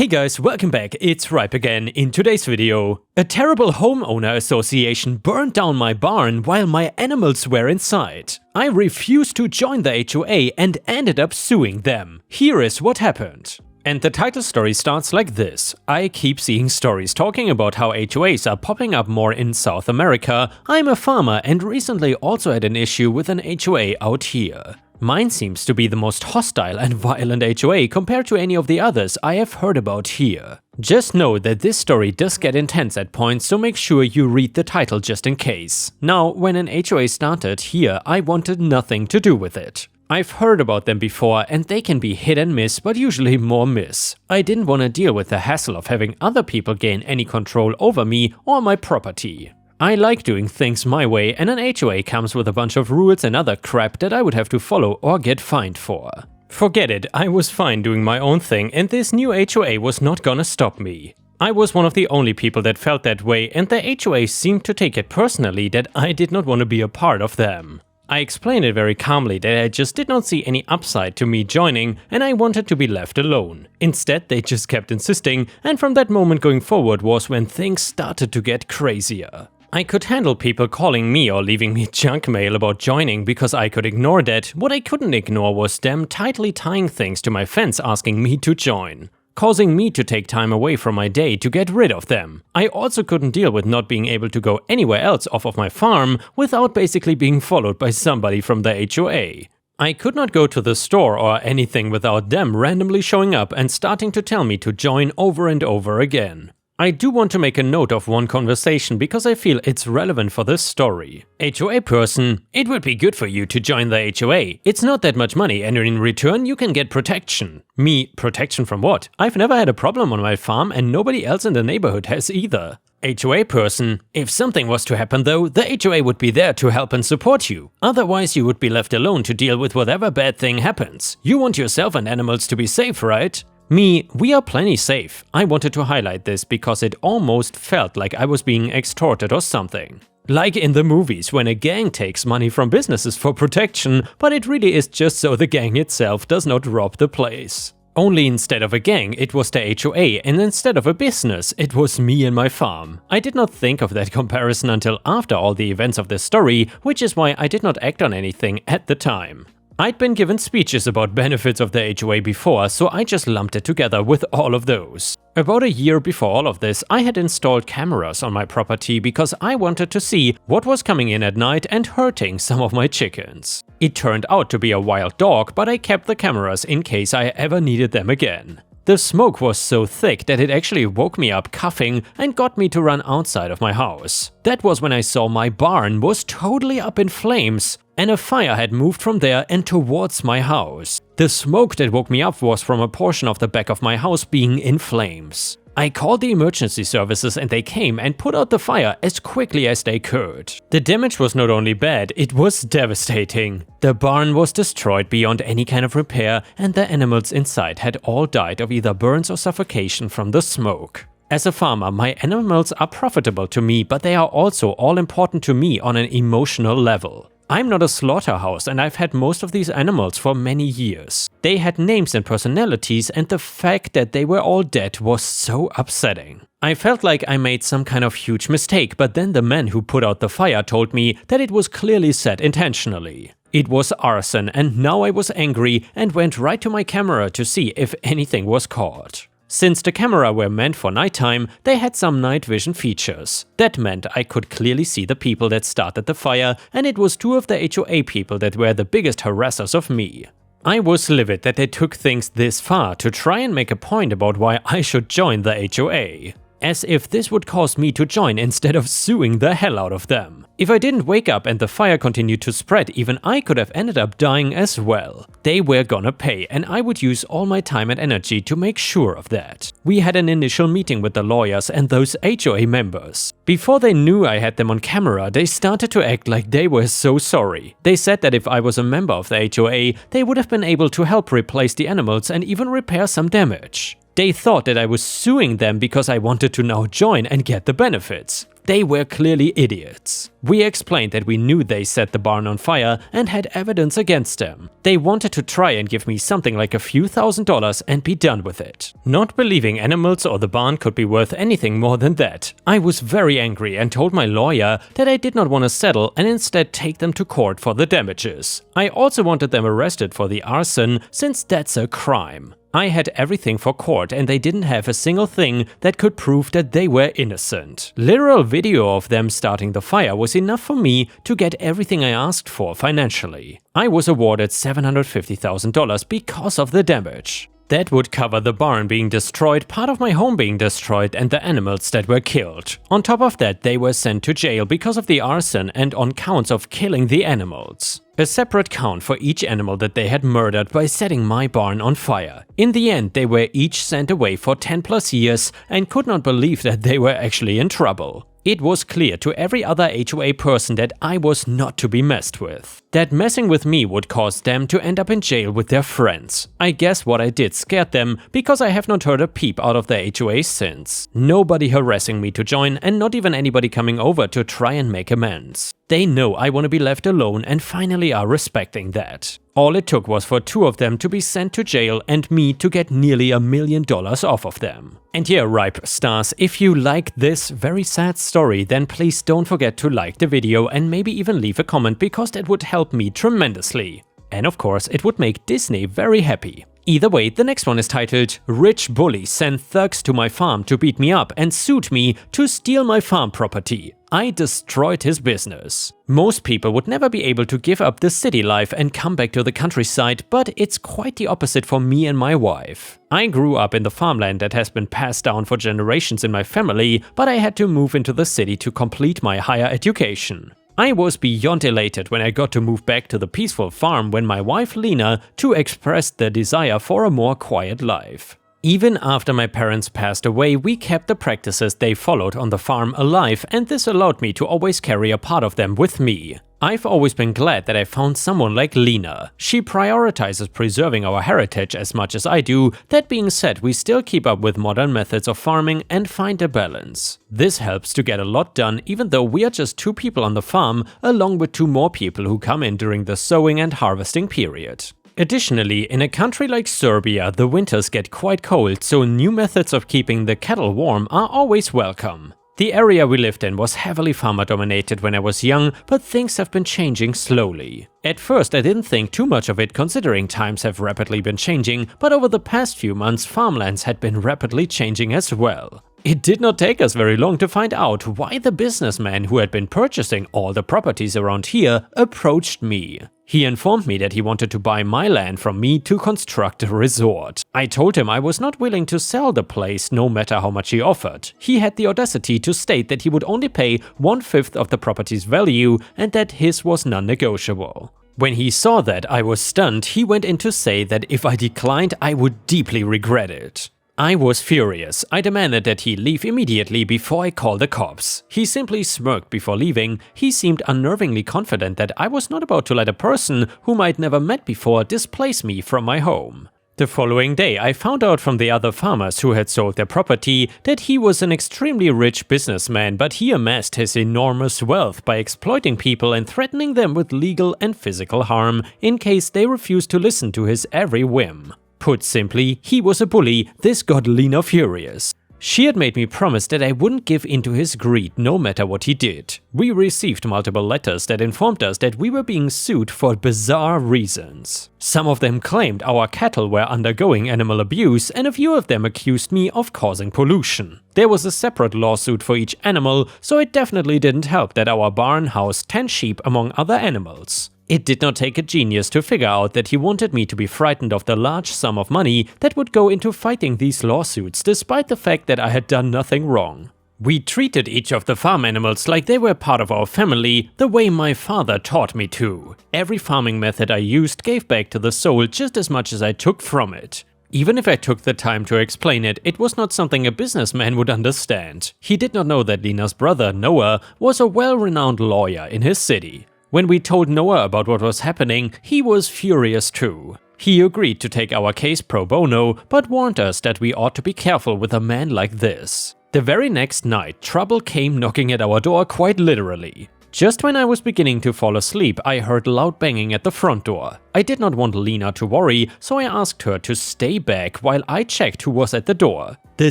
Hey guys, welcome back, it's Ripe again. In today's video, a terrible homeowner association burned down my barn while my animals were inside. I refused to join the HOA and ended up suing them. Here is what happened. And the title story starts like this. I keep seeing stories talking about how HOAs are popping up more in South America. I'm a farmer and recently also had an issue with an HOA out here. Mine seems to be the most hostile and violent HOA compared to any of the others I have heard about here. Just know that this story does get intense at points, so make sure you read the title just in case. Now, when an HOA started here, I wanted nothing to do with it. I've heard about them before and they can be hit and miss, but usually more miss. I didn't want to deal with the hassle of having other people gain any control over me or my property. I like doing things my way, and an HOA comes with a bunch of rules and other crap that I would have to follow or get fined for. Forget it, I was fine doing my own thing and this new HOA was not gonna stop me. I was one of the only people that felt that way, and the HOA seemed to take it personally that I did not want to be a part of them. I explained it very calmly that I just did not see any upside to me joining and I wanted to be left alone. Instead, they just kept insisting, and from that moment going forward was when things started to get crazier. I could handle people calling me or leaving me junk mail about joining because I could ignore that. What I couldn't ignore was them tightly tying things to my fence asking me to join, causing me to take time away from my day to get rid of them. I also couldn't deal with not being able to go anywhere else off of my farm without basically being followed by somebody from the HOA. I could not go to the store or anything without them randomly showing up and starting to tell me to join over and over again. I do want to make a note of one conversation because I feel it's relevant for this story. HOA person: it would be good for you to join the HOA. It's not that much money and in return you can get protection. Me, protection from what? I've never had a problem on my farm and nobody else in the neighborhood has either. HOA person: if something was to happen though, the HOA would be there to help and support you. Otherwise you would be left alone to deal with whatever bad thing happens. You want yourself and animals to be safe, right? Me, we are plenty safe. I wanted to highlight this because it almost felt like I was being extorted or something. Like in the movies when a gang takes money from businesses for protection, but it really is just so the gang itself does not rob the place. Only instead of a gang, it was the HOA, and instead of a business, it was me and my farm. I did not think of that comparison until after all the events of this story, which is why I did not act on anything at the time. I'd been given speeches about benefits of the HOA before, so I just lumped it together with all of those. About a year before all of this, I had installed cameras on my property because I wanted to see what was coming in at night and hurting some of my chickens. It turned out to be a wild dog, but I kept the cameras in case I ever needed them again. The smoke was so thick that it actually woke me up coughing and got me to run outside of my house. That was when I saw my barn was totally up in flames and a fire had moved from there and towards my house. The smoke that woke me up was from a portion of the back of my house being in flames. I called the emergency services and they came and put out the fire as quickly as they could. The damage was not only bad, it was devastating. The barn was destroyed beyond any kind of repair and the animals inside had all died of either burns or suffocation from the smoke. As a farmer, my animals are profitable to me, but they are also all important to me on an emotional level. I'm not a slaughterhouse and I've had most of these animals for many years. They had names and personalities, and the fact that they were all dead was so upsetting. I felt like I made some kind of huge mistake, but then the man who put out the fire told me that it was clearly set intentionally. It was arson, and now I was angry and went right to my camera to see if anything was caught. Since the camera were meant for nighttime, they had some night vision features. That meant I could clearly see the people that started the fire, and it was two of the HOA people that were the biggest harassers of me. I was livid that they took things this far to try and make a point about why I should join the HOA. As if this would cause me to join instead of suing the hell out of them. If I didn't wake up and the fire continued to spread, even I could have ended up dying as well. They were gonna pay, and I would use all my time and energy to make sure of that. We had an initial meeting with the lawyers and those HOA members. Before they knew I had them on camera, they started to act like they were so sorry. They said that if I was a member of the HOA, they would have been able to help replace the animals and even repair some damage. They thought that I was suing them because I wanted to now join and get the benefits. They were clearly idiots. We explained that we knew they set the barn on fire and had evidence against them. They wanted to try and give me something like a few $1,000s and be done with it. Not believing animals or the barn could be worth anything more than that, I was very angry and told my lawyer that I did not want to settle and instead take them to court for the damages. I also wanted them arrested for the arson, since that's a crime. I had everything for court and they didn't have a single thing that could prove that they were innocent. Literal video of them starting the fire was enough for me to get everything I asked for financially. I was awarded $750,000 because of the damage. That would cover the barn being destroyed, part of my home being destroyed, and the animals that were killed. On top of that, they were sent to jail because of the arson and on counts of killing the animals. A separate count for each animal that they had murdered by setting my barn on fire. In the end, they were each sent away for 10+ years and could not believe that they were actually in trouble. It was clear to every other HOA person that I was not to be messed with. That messing with me would cause them to end up in jail with their friends. I guess what I did scared them, because I have not heard a peep out of the HOA since. Nobody harassing me to join, and not even anybody coming over to try and make amends. They know I want to be left alone and finally are respecting that. All it took was for 2 of them to be sent to jail and me to get nearly $1 million off of them. And yeah, Ripe Stars, if you like this very sad story, then please don't forget to like the video and maybe even leave a comment, because that would help me tremendously. And of course, it would make Disney very happy. Either way, the next one is titled "Rich Bully Sent Thugs to My Farm to Beat Me Up and Sued Me to Steal My Farm Property. I destroyed his business." Most people would never be able to give up the city life and come back to the countryside, but it's quite the opposite for me and my wife. I grew up in the farmland that has been passed down for generations in my family, but I had to move into the city to complete my higher education. I was beyond elated when I got to move back to the peaceful farm when my wife Lena too expressed the desire for a more quiet life. Even after my parents passed away, we kept the practices they followed on the farm alive, and this allowed me to always carry a part of them with me. I've always been glad that I found someone like Lena. She prioritizes preserving our heritage as much as I do. That being said, we still keep up with modern methods of farming and find a balance. This helps to get a lot done, even though we are just 2 people on the farm, along with 2 more people who come in during the sowing and harvesting period. Additionally, in a country like Serbia, the winters get quite cold, so new methods of keeping the cattle warm are always welcome. The area we lived in was heavily farmer-dominated when I was young, but things have been changing slowly. At first I didn't think too much of it, considering times have rapidly been changing, but over the past few months farmlands had been rapidly changing as well. It did not take us very long to find out why the businessman who had been purchasing all the properties around here approached me. He informed me that he wanted to buy my land from me to construct a resort. I told him I was not willing to sell the place no matter how much he offered. He had the audacity to state that he would only pay 1/5 of the property's value and that his was non-negotiable. When he saw that, I was stunned. He went in to say that if I declined, I would deeply regret it. I was furious. I demanded that he leave immediately before I called the cops. He simply smirked before leaving. He seemed unnervingly confident that I was not about to let a person whom I'd never met before displace me from my home. The following day, I found out from the other farmers who had sold their property that he was an extremely rich businessman, but he amassed his enormous wealth by exploiting people and threatening them with legal and physical harm in case they refused to listen to his every whim. Put simply, he was a bully. This got Lena furious. She had made me promise that I wouldn't give in to his greed no matter what he did. We received multiple letters that informed us that we were being sued for bizarre reasons. Some of them claimed our cattle were undergoing animal abuse, and a few of them accused me of causing pollution. There was a separate lawsuit for each animal, so it definitely didn't help that our barn housed 10 sheep among other animals. It did not take a genius to figure out that he wanted me to be frightened of the large sum of money that would go into fighting these lawsuits, despite the fact that I had done nothing wrong. We treated each of the farm animals like they were part of our family, the way my father taught me to. Every farming method I used gave back to the soul just as much as I took from it. Even if I took the time to explain it, it was not something a businessman would understand. He did not know that Lena's brother, Noah, was a well-renowned lawyer in his city. When we told Noah about what was happening, he was furious too. He agreed to take our case pro bono, but warned us that we ought to be careful with a man like this. The very next night, trouble came knocking at our door quite literally. Just when I was beginning to fall asleep, I heard loud banging at the front door. I did not want Lena to worry, so I asked her to stay back while I checked who was at the door. The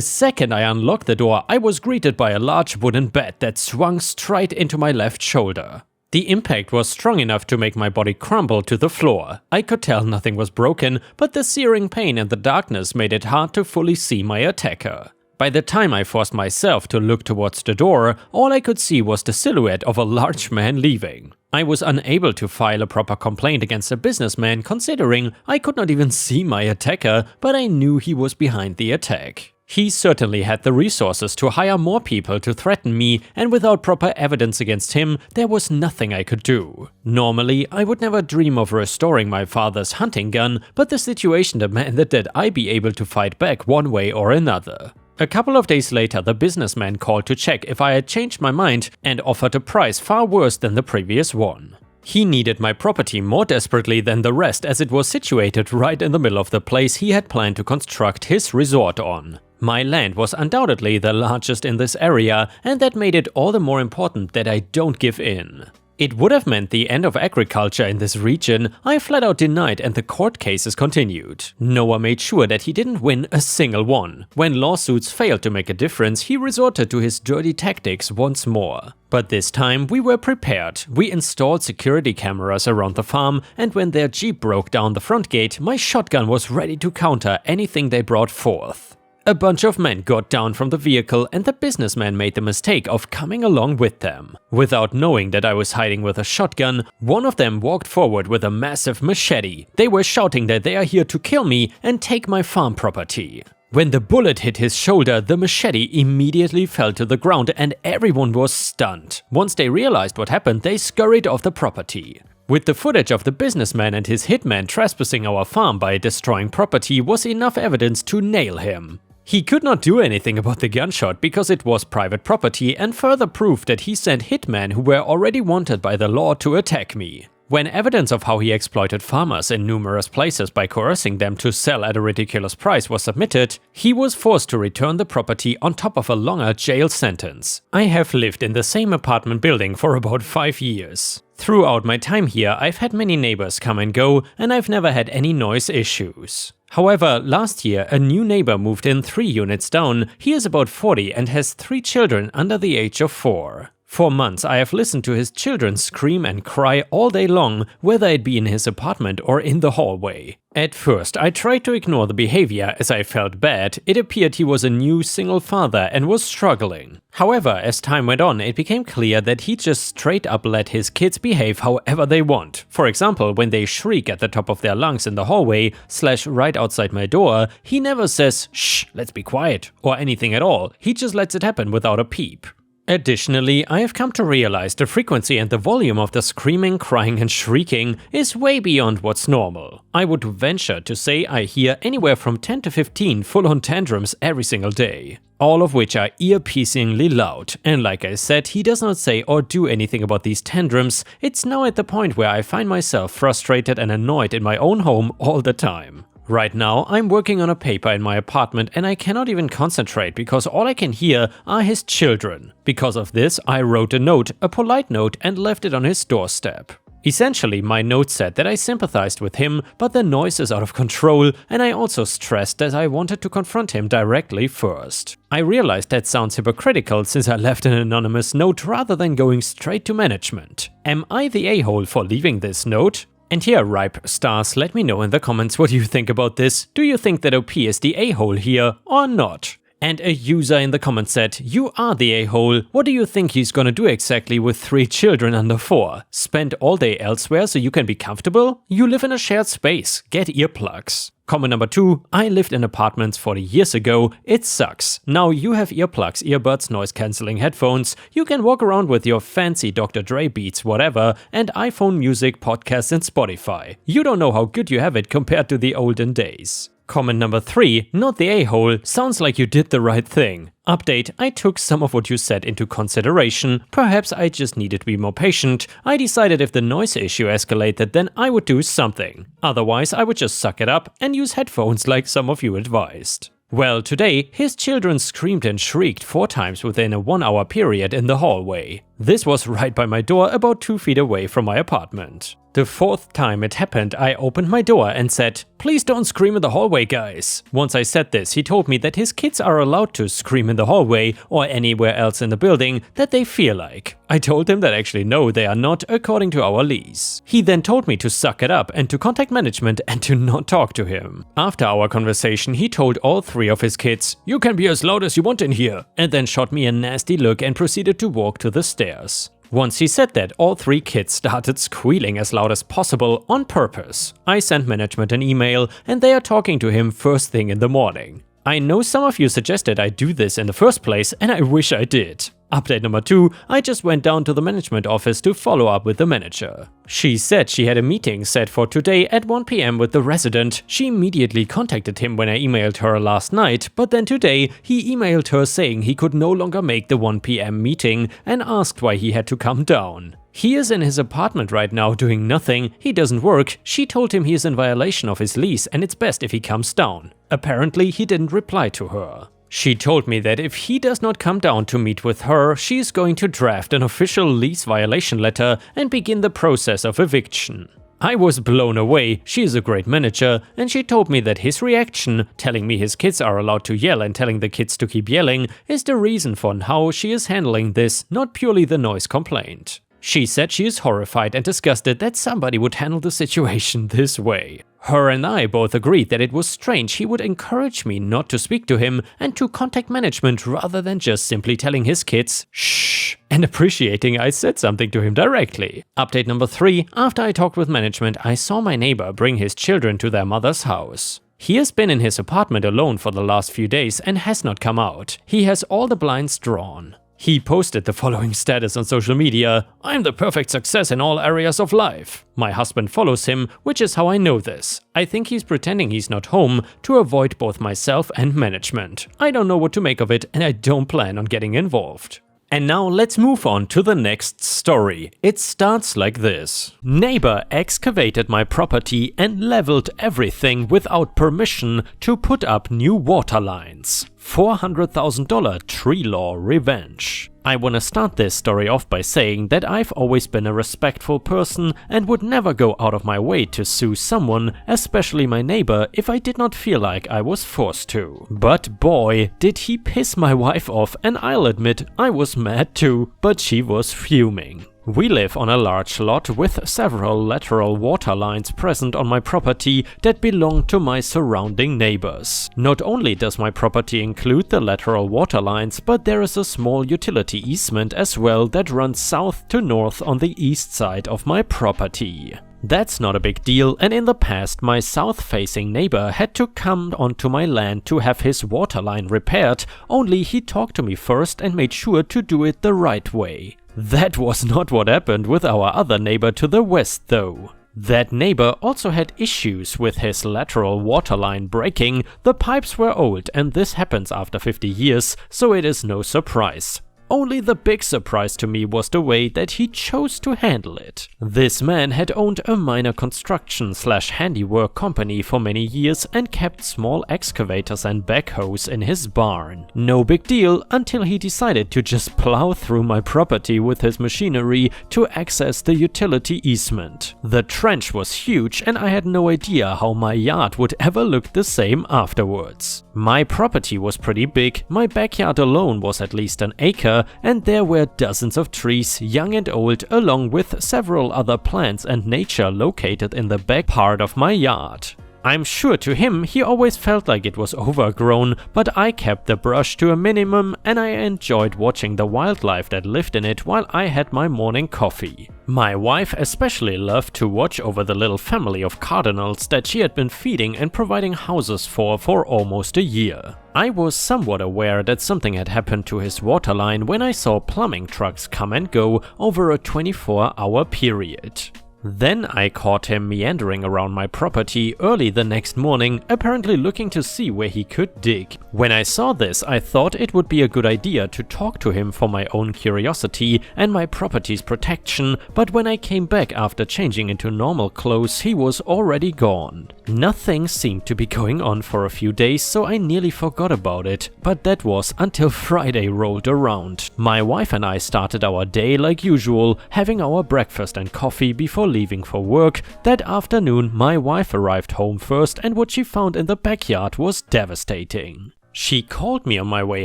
second I unlocked the door, I was greeted by a large wooden bat that swung straight into my left shoulder. The impact was strong enough to make my body crumble to the floor. I could tell nothing was broken, but the searing pain and the darkness made it hard to fully see my attacker. By the time I forced myself to look towards the door, all I could see was the silhouette of a large man leaving. I was unable to file a proper complaint against the businessman considering I could not even see my attacker, but I knew he was behind the attack. He certainly had the resources to hire more people to threaten me, and without proper evidence against him, there was nothing I could do. Normally, I would never dream of restoring my father's hunting gun, but the situation demanded that I be able to fight back one way or another. A couple of days later, the businessman called to check if I had changed my mind and offered a price far worse than the previous one. He needed my property more desperately than the rest as it was situated right in the middle of the place he had planned to construct his resort on. My land was undoubtedly the largest in this area, and that made it all the more important that I don't give in. It would have meant the end of agriculture in this region. I flat out denied and the court cases continued. Noah made sure that he didn't win a single one. When lawsuits failed to make a difference, he resorted to his dirty tactics once more. But this time we were prepared. We installed security cameras around the farm, and when their Jeep broke down the front gate, my shotgun was ready to counter anything they brought forth. A bunch of men got down from the vehicle and the businessman made the mistake of coming along with them. Without knowing that I was hiding with a shotgun, one of them walked forward with a massive machete. They were shouting that they are here to kill me and take my farm property. When the bullet hit his shoulder, the machete immediately fell to the ground and everyone was stunned. Once they realized what happened, they scurried off the property. With the footage of the businessman and his hitman trespassing our farm by destroying property was enough evidence to nail him. He could not do anything about the gunshot because it was private property and further proof that he sent hitmen who were already wanted by the law to attack me. When evidence of how he exploited farmers in numerous places by coercing them to sell at a ridiculous price was submitted, he was forced to return the property on top of a longer jail sentence. I have lived in the same apartment building for about 5 years. Throughout my time here, I've had many neighbors come and go, and I've never had any noise issues. However, last year a new neighbor moved in 3 units down. He is about 40 and has 3 children under the age of 4. For months I have listened to his children scream and cry all day long, whether it be in his apartment or in the hallway. At first I tried to ignore the behavior as I felt bad. It appeared he was a new single father and was struggling. However, as time went on, it became clear that he just straight up let his kids behave however they want. For example, when they shriek at the top of their lungs in the hallway / right outside my door, he never says, "Shh, let's be quiet," or anything at all. He just lets it happen without a peep. Additionally, I have come to realize the frequency and the volume of the screaming, crying and shrieking is way beyond what's normal. I would venture to say I hear anywhere from 10 to 15 full-on tantrums every single day. All of which are ear-piercingly loud, and like I said, he does not say or do anything about these tantrums. It's now at the point where I find myself frustrated and annoyed in my own home all the time. Right now, I'm working on a paper in my apartment and I cannot even concentrate because all I can hear are his children. Because of this, I wrote a note, a polite note, and left it on his doorstep. Essentially, my note said that I sympathized with him, but the noise is out of control, and I also stressed that I wanted to confront him directly first. I realized that sounds hypocritical since I left an anonymous note rather than going straight to management. Am I the a-hole for leaving this note? And here, ripe stars, let me know in the comments what you think about this. Do you think that OP is the a-hole here or not? And a user in the comments said, "You are the a-hole. What do you think he's gonna do exactly with 3 children under 4? Spend all day elsewhere so you can be comfortable? You live in a shared space. Get earplugs." Comment number 2, I lived in apartments 40 years ago. It sucks. Now you have earplugs, earbuds, noise cancelling headphones. You can walk around with your fancy Dr. Dre beats, whatever, and iPhone music, podcasts and Spotify. You don't know how good you have it compared to the olden days. Comment number 3, not the a-hole, sounds like you did the right thing. Update, I took some of what you said into consideration. Perhaps I just needed to be more patient. I decided if the noise issue escalated, then I would do something. Otherwise, I would just suck it up and use headphones like some of you advised. Well, today, his children screamed and shrieked 4 times within a 1-hour period in the hallway. This was right by my door, about 2 feet away from my apartment. The 4th time it happened, I opened my door and said, "Please don't scream in the hallway, guys." Once I said this, he told me that his kids are allowed to scream in the hallway or anywhere else in the building that they feel like. I told him that actually no, they are not, according to our lease. He then told me to suck it up and to contact management and to not talk to him. After our conversation, he told all 3 of his kids, "You can be as loud as you want in here," and then shot me a nasty look and proceeded to walk to the stairs. Once he said that, all 3 kids started squealing as loud as possible on purpose. I sent management an email and they are talking to him first thing in the morning. I know some of you suggested I do this in the first place and I wish I did. Update number 2, I just went down to the management office to follow up with the manager. She said she had a meeting set for today at 1 PM with the resident. She immediately contacted him when I emailed her last night, but then today he emailed her saying he could no longer make the 1 PM meeting and asked why he had to come down. He is in his apartment right now doing nothing, he doesn't work. She told him he is in violation of his lease and it's best if he comes down. Apparently he didn't reply to her. She told me that if he does not come down to meet with her, she is going to draft an official lease violation letter and begin the process of eviction. I was blown away. She is a great manager, and she told me that his reaction, telling me his kids are allowed to yell and telling the kids to keep yelling, is the reason for how she is handling this, not purely the noise complaint. She said she is horrified and disgusted that somebody would handle the situation this way. Her and I both agreed that it was strange he would encourage me not to speak to him and to contact management rather than just simply telling his kids, "Shh," and appreciating I said something to him directly. Update number 3, after I talked with management, I saw my neighbor bring his children to their mother's house. He has been in his apartment alone for the last few days and has not come out. He has all the blinds drawn. He posted the following status on social media: "I'm the perfect success in all areas of life." My husband follows him, which is how I know this. I think he's pretending he's not home to avoid both myself and management. I don't know what to make of it and I don't plan on getting involved. And now let's move on to the next story. It starts like this. Neighbor excavated my property and leveled everything without permission to put up new water lines. $400,000 tree law revenge. I wanna start this story off by saying that I've always been a respectful person and would never go out of my way to sue someone, especially my neighbor, if I did not feel like I was forced to. But boy, did he piss my wife off, and I'll admit I was mad too, but she was fuming. We live on a large lot with several lateral water lines present on my property that belong to my surrounding neighbors. Not only does my property include the lateral water lines, but there is a small utility easement as well that runs south to north on the east side of my property. That's not a big deal, and in the past my south-facing neighbor had to come onto my land to have his water line repaired, only he talked to me first and made sure to do it the right way. That was not what happened with our other neighbor to the west though. That neighbor also had issues with his lateral water line breaking. The pipes were old and this happens after 50 years, so it is no surprise. Only the big surprise to me was the way that he chose to handle it. This man had owned a minor construction/handiwork company for many years and kept small excavators and backhoes in his barn. No big deal until he decided to just plow through my property with his machinery to access the utility easement. The trench was huge and I had no idea how my yard would ever look the same afterwards. My property was pretty big, my backyard alone was at least an acre, and there were dozens of trees, young and old, along with several other plants and nature located in the back part of my yard. I'm sure to him he always felt like it was overgrown, but I kept the brush to a minimum and I enjoyed watching the wildlife that lived in it while I had my morning coffee. My wife especially loved to watch over the little family of cardinals that she had been feeding and providing houses for almost a year. I was somewhat aware that something had happened to his water line when I saw plumbing trucks come and go over a 24-hour period. Then I caught him meandering around my property early the next morning, apparently looking to see where he could dig. When I saw this, I thought it would be a good idea to talk to him for my own curiosity and my property's protection, but when I came back after changing into normal clothes, he was already gone. Nothing seemed to be going on for a few days, so I nearly forgot about it, but that was until Friday rolled around. My wife and I started our day like usual, having our breakfast and coffee before leaving for work. That afternoon, my wife arrived home first, and what she found in the backyard was devastating. She called me on my way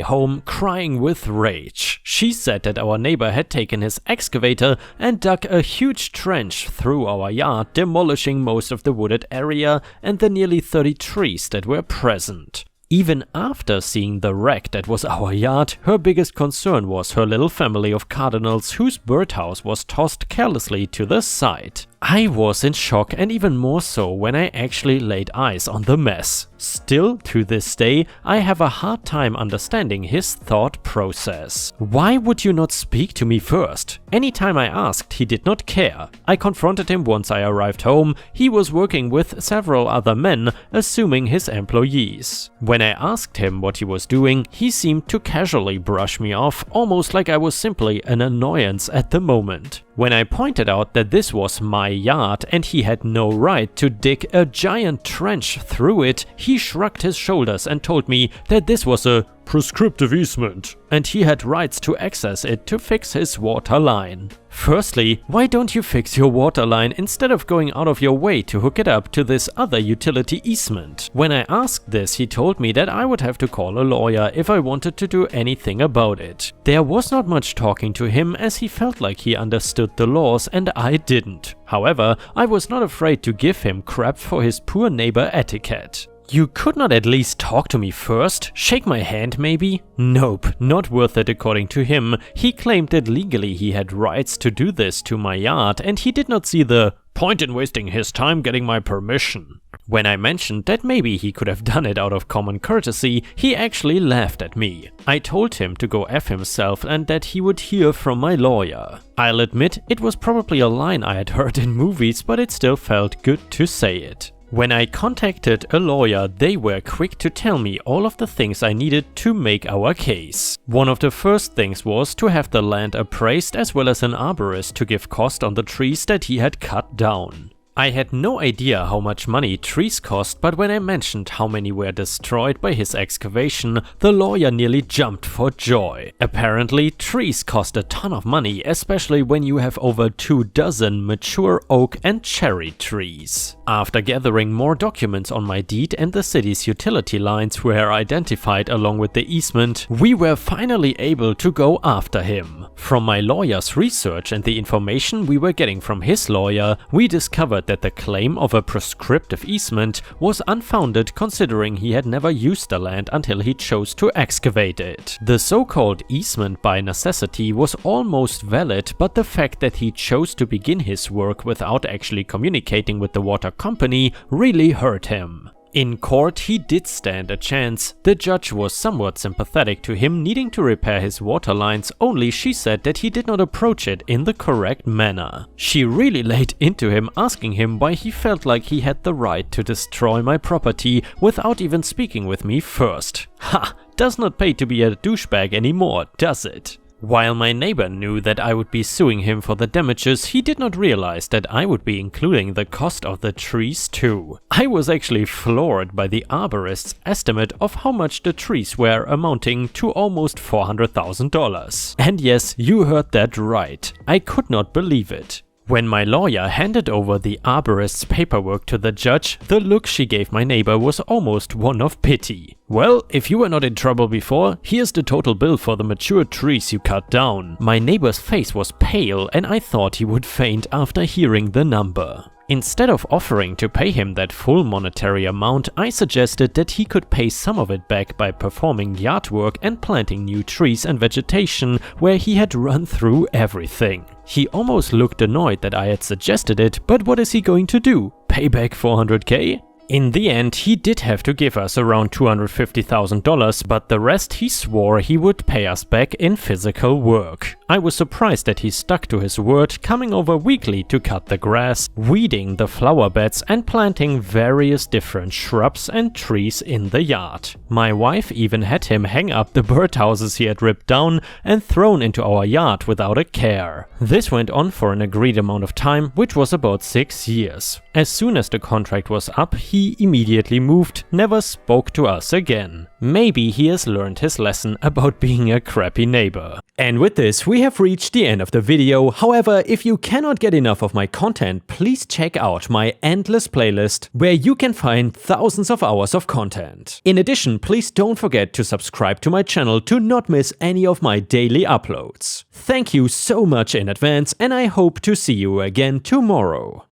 home, crying with rage. She said that our neighbor had taken his excavator and dug a huge trench through our yard, demolishing most of the wooded area and the nearly 30 trees that were present. Even after seeing the wreck that was our yard, her biggest concern was her little family of cardinals whose birdhouse was tossed carelessly to the side. I was in shock, and even more so when I actually laid eyes on the mess. Still, to this day, I have a hard time understanding his thought process. Why would you not speak to me first? Anytime I asked, he did not care. I confronted him once I arrived home. He was working with several other men, assuming his employees. When I asked him what he was doing, he seemed to casually brush me off, almost like I was simply an annoyance at the moment. When I pointed out that this was my yard and he had no right to dig a giant trench through it, he shrugged his shoulders and told me that this was a prescriptive easement and he had rights to access it to fix his water line. Firstly, why don't you fix your water line instead of going out of your way to hook it up to this other utility easement? When I asked this, he told me that I would have to call a lawyer if I wanted to do anything about it. There was not much talking to him, as he felt like he understood the laws and I didn't. However, I was not afraid to give him crap for his poor neighbor etiquette. You could not at least talk to me first? Shake my hand maybe? Nope, not worth it according to him. He claimed that legally he had rights to do this to my yard and he did not see the point in wasting his time getting my permission. When I mentioned that maybe he could have done it out of common courtesy, he actually laughed at me. I told him to go F himself and that he would hear from my lawyer. I'll admit it was probably a line I had heard in movies, but it still felt good to say it. When I contacted a lawyer, they were quick to tell me all of the things I needed to make our case. One of the first things was to have the land appraised, as well as an arborist to give cost on the trees that he had cut down. I had no idea how much money trees cost, but when I mentioned how many were destroyed by his excavation, the lawyer nearly jumped for joy. Apparently, trees cost a ton of money, especially when you have over 24 mature oak and cherry trees. After gathering more documents on my deed and the city's utility lines were identified along with the easement, we were finally able to go after him. From my lawyer's research and the information we were getting from his lawyer, we discovered that the claim of a prescriptive easement was unfounded, considering he had never used the land until he chose to excavate it. The so-called easement by necessity was almost valid, but the fact that he chose to begin his work without actually communicating with the water company really hurt him. In court, he did stand a chance. The judge was somewhat sympathetic to him needing to repair his water lines, only she said that he did not approach it in the correct manner. She really laid into him, asking him why he felt like he had the right to destroy my property without even speaking with me first. Ha! Does not pay to be a douchebag anymore, does it? While my neighbor knew that I would be suing him for the damages, he did not realize that I would be including the cost of the trees too. I was actually floored by the arborist's estimate of how much the trees were, amounting to almost $400,000. And yes, you heard that right. I could not believe it. When my lawyer handed over the arborist's paperwork to the judge, the look she gave my neighbor was almost one of pity. Well, if you were not in trouble before, here's the total bill for the mature trees you cut down. My neighbor's face was pale and I thought he would faint after hearing the number. Instead of offering to pay him that full monetary amount, I suggested that he could pay some of it back by performing yard work and planting new trees and vegetation where he had run through everything. He almost looked annoyed that I had suggested it, but what is he going to do? Pay back $400K? In the end, he did have to give us around $250,000, but the rest he swore he would pay us back in physical work. I was surprised that he stuck to his word, coming over weekly to cut the grass, weeding the flower beds and planting various different shrubs and trees in the yard. My wife even had him hang up the birdhouses he had ripped down and thrown into our yard without a care. This went on for an agreed amount of time, which was about 6 years. As soon as the contract was up, he immediately moved, never spoke to us again. Maybe he has learned his lesson about being a crappy neighbor. And with this, we have reached the end of the video. However, if you cannot get enough of my content, please check out my endless playlist, where you can find thousands of hours of content. In addition, please don't forget to subscribe to my channel to not miss any of my daily uploads. Thank you so much in advance, and I hope to see you again tomorrow.